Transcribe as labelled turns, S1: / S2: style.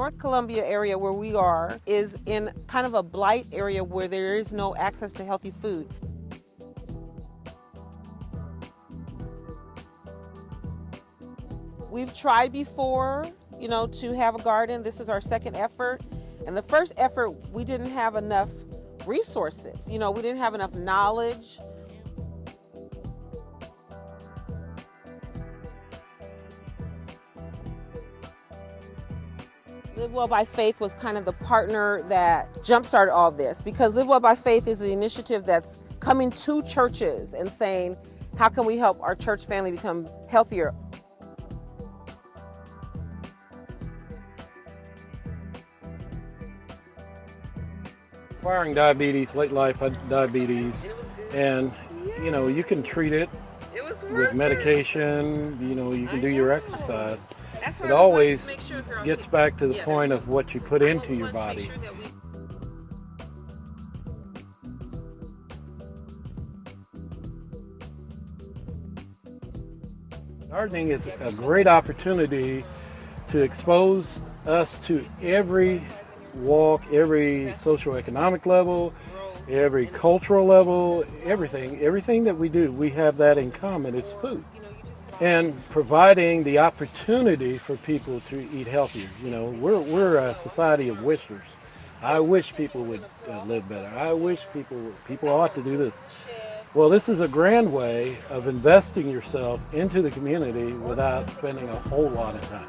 S1: North Columbia area where we are is in kind of a blight area where there is no access to healthy food. We've tried before, to have a garden. This is our second effort. And the first effort, we didn't have enough resources. We didn't have enough knowledge. Live Well by Faith was kind of the partner that jump-started all this, because Live Well by Faith is the initiative that's coming to churches and saying, how can we help our church family become healthier?
S2: Acquiring diabetes, late life diabetes, and you can treat it with medication, you can do your exercise. It always gets back to the point of what you put into your body. Gardening is a great opportunity to expose us to every walk, every socioeconomic level, every cultural level, everything that we do, we have that in common. It's food. And providing the opportunity for people to eat healthier. We're a society of wishers. I wish people would live better. I wish people ought to do this. Well, this is a grand way of investing yourself into the community without spending a whole lot of time.